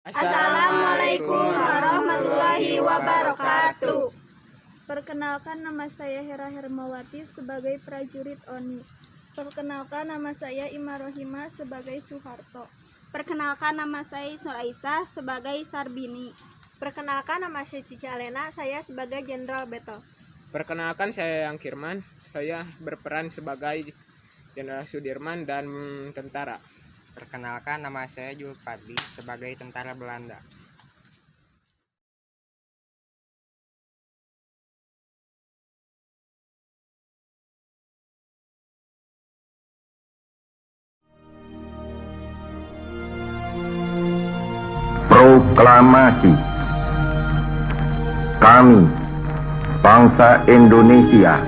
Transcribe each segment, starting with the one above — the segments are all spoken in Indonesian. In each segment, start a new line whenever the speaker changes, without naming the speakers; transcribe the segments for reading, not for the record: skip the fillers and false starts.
Assalamualaikum warahmatullahi wabarakatuh.
Perkenalkan, nama saya Hera Hermawati sebagai prajurit ONI.
Perkenalkan, nama saya Ima Rohima sebagai Soeharto.
Perkenalkan, nama saya Isnur Aisyah sebagai Sarbini.
Perkenalkan, nama saya Cici Alena, saya sebagai Jenderal Beto.
Perkenalkan, saya Yang Kirman, saya berperan sebagai Jenderal Sudirman dan tentara.
Perkenalkan, nama saya Jul Fadli sebagai tentara Belanda.
Proklamasi. Kami, bangsa Indonesia,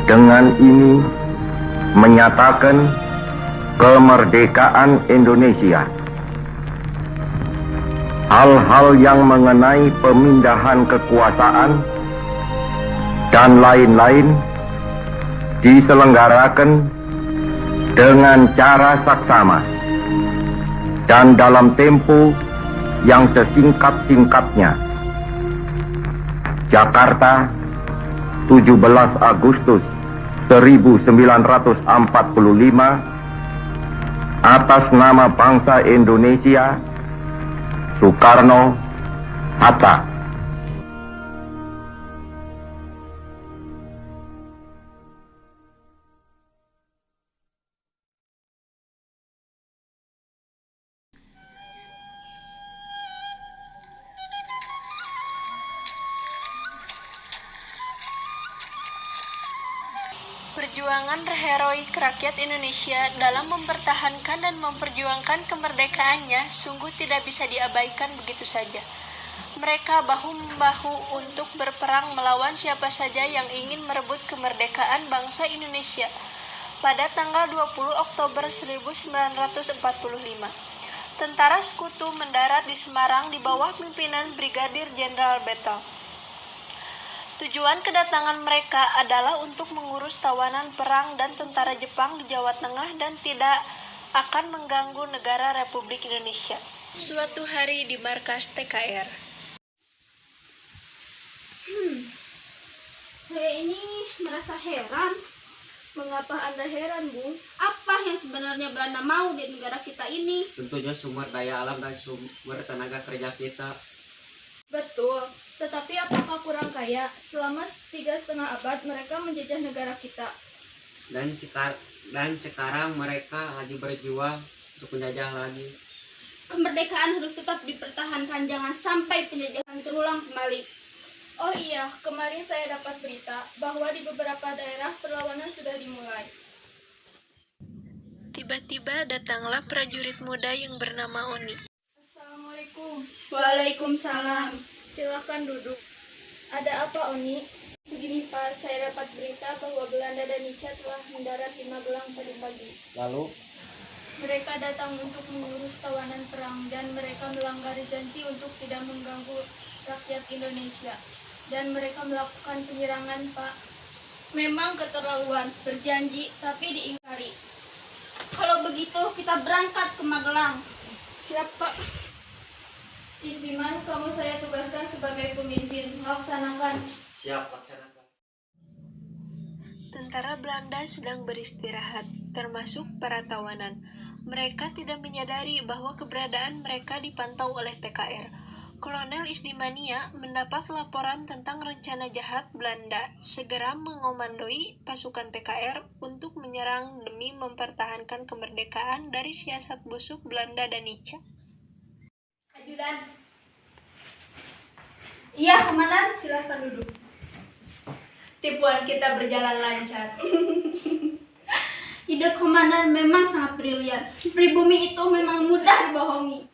dengan ini menyatakan kemerdekaan Indonesia. Hal-hal yang mengenai pemindahan kekuasaan dan lain-lain diselenggarakan dengan cara saksama dan dalam tempo yang sesingkat-singkatnya. Jakarta, 17 Agustus 1945, atas nama bangsa Indonesia, Soekarno Hatta.
Perjuangan heroik rakyat Indonesia dalam mempertahankan dan memperjuangkan kemerdekaannya sungguh tidak bisa diabaikan begitu saja. Mereka bahu-membahu untuk berperang melawan siapa saja yang ingin merebut kemerdekaan bangsa Indonesia. Pada tanggal 20 Oktober 1945, tentara sekutu mendarat di Semarang di bawah pimpinan Brigadir Jenderal Beto. Tujuan kedatangan mereka adalah untuk mengurus tawanan perang dan tentara Jepang di Jawa Tengah dan tidak akan mengganggu negara Republik Indonesia. Suatu hari di markas TKR.
Saya ini merasa heran. Mengapa Anda heran, Bung? Apa yang sebenarnya Belanda mau di negara kita ini?
Tentunya sumber daya alam dan sumber tenaga kerja kita.
Betul, tetapi apakah kurang kaya? Selama 3,5 abad mereka menjajah negara kita.
Dan sekarang mereka lagi berjuang untuk menjajah lagi.
Kemerdekaan harus tetap dipertahankan, jangan sampai penjajahan terulang kembali. Oh iya, kemarin saya dapat berita bahwa di beberapa daerah perlawanan sudah dimulai.
Tiba-tiba datanglah prajurit muda yang bernama Oni.
Assalamualaikum. Waalaikumsalam. Silahkan duduk. Ada apa, Oni? Begini, Pak, saya dapat berita bahwa Belanda dan Nica telah mendarat di Magelang tadi pagi.
Lalu,
Mereka datang untuk mengurus tawanan perang dan mereka melanggar janji untuk tidak mengganggu rakyat Indonesia. Dan mereka melakukan penyerangan, Pak. Memang keterlaluan, berjanji tapi diingkari. Kalau begitu, kita berangkat ke Magelang.
Siap, Pak.
Isdiman, kamu saya tugaskan sebagai pemimpin. Laksanakan.
siap laksanakan.
Tentara Belanda sedang beristirahat, termasuk para tawanan. Mereka tidak menyadari bahwa keberadaan mereka dipantau oleh TKR. Kolonel Isdimania mendapat laporan tentang rencana jahat Belanda segera mengomandoi pasukan TKR untuk menyerang demi mempertahankan kemerdekaan dari siasat busuk Belanda dan Nica.
Ajudan. Iya, Komandan, silahkan duduk.
Tipuan kita berjalan lancar.
Ide Komandan memang sangat brilian. Pribumi itu memang mudah dibohongi.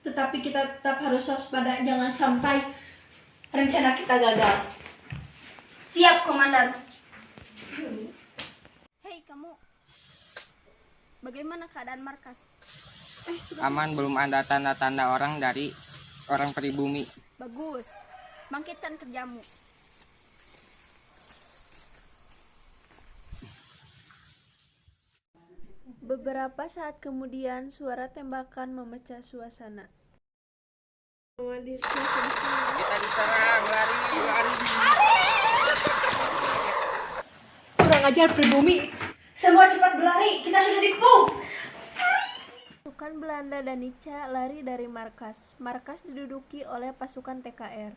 Tetapi kita tetap harus waspada, jangan sampai rencana kita gagal.
Siap, Komandan.
Hei kamu, bagaimana keadaan markas?
Aman, belum ada tanda-tanda orang dari orang pribumi.
Bagus, bangkitkan kerjamu.
Beberapa saat kemudian, suara tembakan memecah suasana.
Kita diserang, lari.
Kurang ajar pribumi. Semua cepat berlari, kita sudah dikepung.
Pasukan Belanda Danica lari dari markas. Markas diduduki oleh pasukan TKR.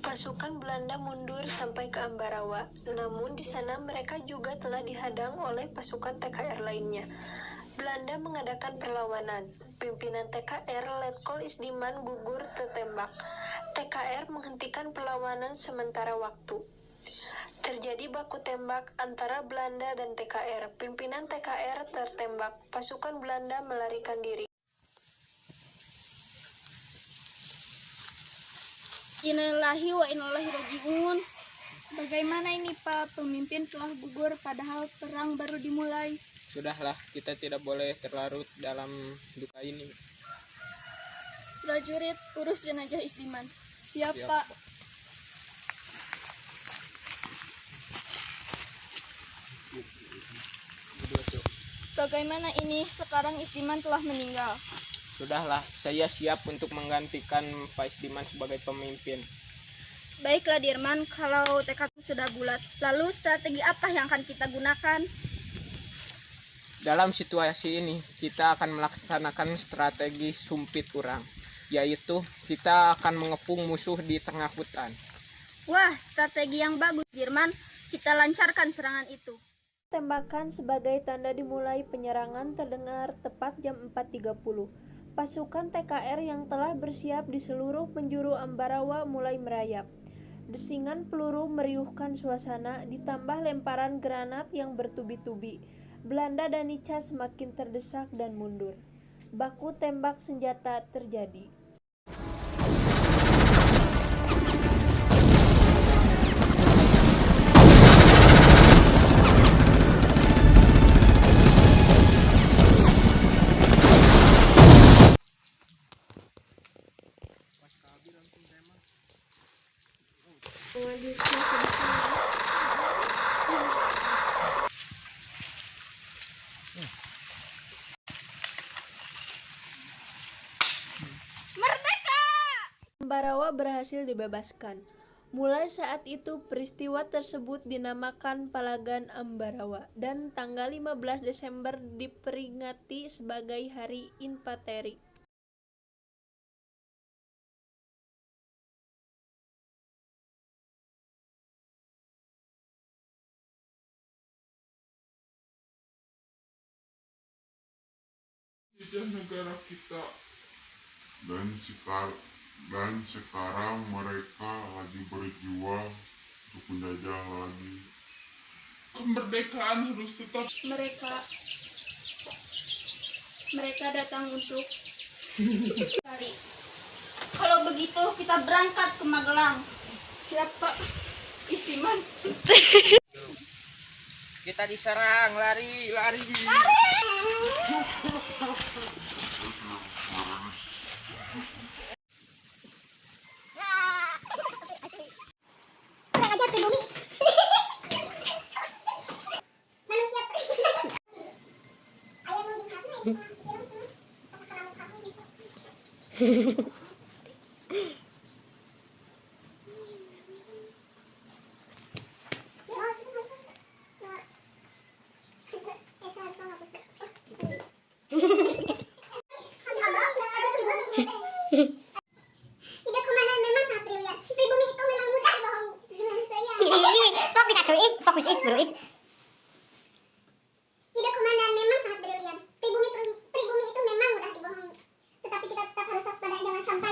Pasukan Belanda mundur sampai ke Ambarawa, namun di sana mereka juga telah dihadang oleh pasukan TKR lainnya. Belanda mengadakan perlawanan. Pimpinan TKR Letkol Isdiman gugur tertembak. TKR menghentikan perlawanan sementara waktu. Terjadi baku tembak antara Belanda dan TKR. Pimpinan TKR tertembak. Pasukan Belanda melarikan diri.
Innalillahi wa inna ilaihi raji'un.
Bagaimana ini Pak? Pemimpin telah gugur padahal perang baru dimulai.
Sudahlah, kita tidak boleh terlarut dalam duka ini.
Prajurit, urus jenazah Isdiman.
Siap,
Siap,
Pak.
Bagaimana ini? Sekarang Isdiman telah meninggal.
Sudahlah, saya siap untuk menggantikan Pak Isdiman sebagai pemimpin.
Baiklah Dirman, kalau tekadmu sudah bulat, lalu strategi apa yang akan kita gunakan?
Dalam situasi ini, kita akan melaksanakan strategi sumpit urang, yaitu kita akan mengepung musuh di tengah hutan.
Wah, strategi yang bagus Dirman. Kita lancarkan serangan itu.
Tembakan sebagai tanda dimulai penyerangan terdengar tepat jam 4.30. Pasukan TKR yang telah bersiap di seluruh penjuru Ambarawa mulai merayap. Desingan peluru meriuhkan suasana, ditambah lemparan granat yang bertubi-tubi. Belanda Danica semakin terdesak dan mundur. Baku tembak senjata terjadi. Ambarawa berhasil dibebaskan. Mulai saat itu peristiwa tersebut dinamakan Palagan Ambarawa dan tanggal 15 Desember diperingati sebagai Hari Infanteri.
Negara kita dan sekarang mereka lagi berjuang untuk menjajah lagi. Kemerdekaan harus tetap.
Mereka datang untuk cari.
Kalau begitu kita berangkat ke Magelang.
Siapa? Isdiman.
Kita diserang, lari.
Kurang ajar pribumi. Manusia. Ayah mau dikatakan. Ide komandan memang sangat brilian. Pribumi itu memang mudah dibohongi. Fokus bro. Ide komandan memang sangat brilian. Pribumi itu memang mudah dibohongi. Tetapi kita tetap harus waspada, jangan sampai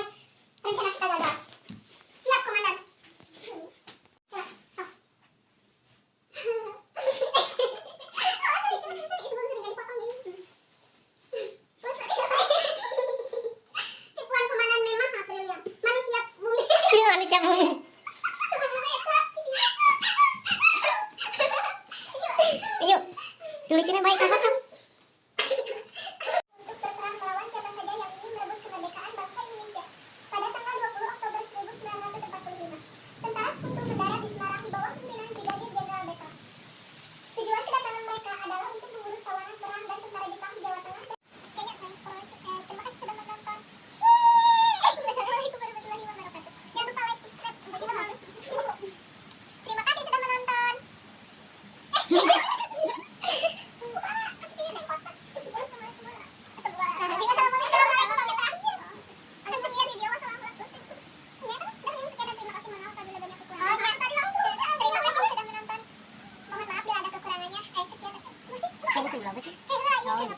sekian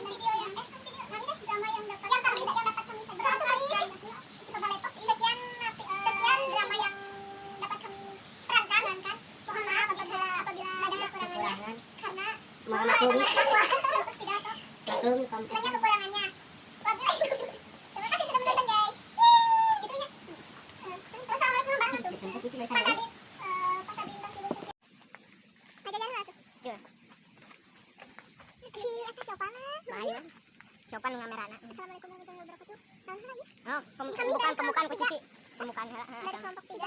video yang drama yang dapat kami sekian drama yang dapat kami perankan kan. Mohon maaf apabila ada kekurangannya karena banyak kekurangannya. Terima kasih sudah menonton guys. Gitu ya. Wassalamualaikum warahmatullahi wabarakatuh. Pas Sabin aja jangan masuk. Si atas Sopan ngamerana. Assalamualaikum warahmatullahi wabarakatuh. Oh, pembukaan kucici. Pembukaan dari kelompok 3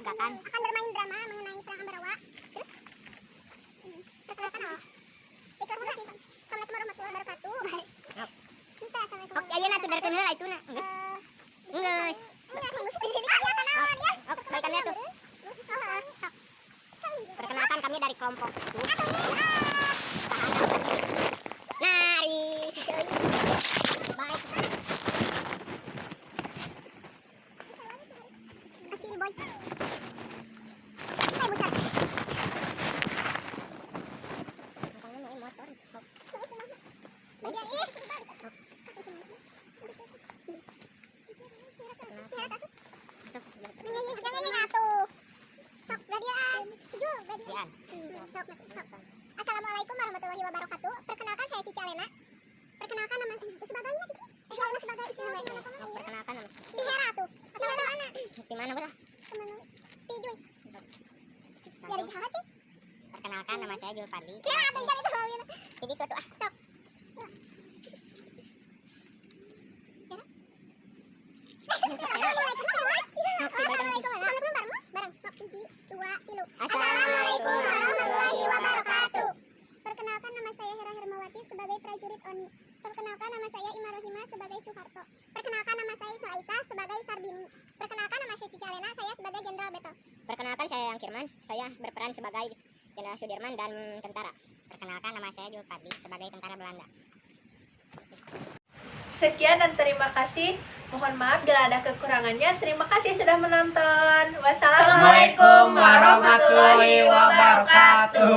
akan bermain drama mengenai perang Ambarawa. Terus perkenalkan Assalamualaikum warahmatullahi wabarakatuh. Minta assalamualaikum. Oke, ayeuna tuh dari kenal itu na. Geus. Di sini ya kanaon ya. Oke, baikannya tuh. Perkenalkan kami dari kelompok 1. Nari si cuy. Baik. Kasih boy. Bucat. Assalamualaikum warahmatullahi wabarakatuh. Perkenalkan saya Cici Alena. Perkenalkan nama sebagai Cici. Perkenalkan nama. Di Hera tuh. Atau di mana? Di mana berah? Tidur. Jadi jahat sih. Perkenalkan nama saya Jul Fadli. Siapa yang jadi tahu? Jadi tuh ah, sok. Assalamualaikum warahmatullahi wabarakatuh. Perkenalkan nama saya Hera Hermawati sebagai prajurit ONI. Perkenalkan nama saya Ima Rohima sebagai Soeharto. Perkenalkan nama saya Isla Isa sebagai Sarbini. Perkenalkan nama saya Cici Alena, saya sebagai Jenderal Beto. Perkenalkan saya Yang Kirman, saya berperan sebagai Jenderal Sudirman dan tentara. Perkenalkan nama saya Jul Fadli sebagai tentara Belanda.
Sekian dan terima kasih. Mohon maaf bila ada kekurangannya. Terima kasih sudah menonton. Wassalamualaikum
Assalamualaikum warahmatullahi wabarakatuh.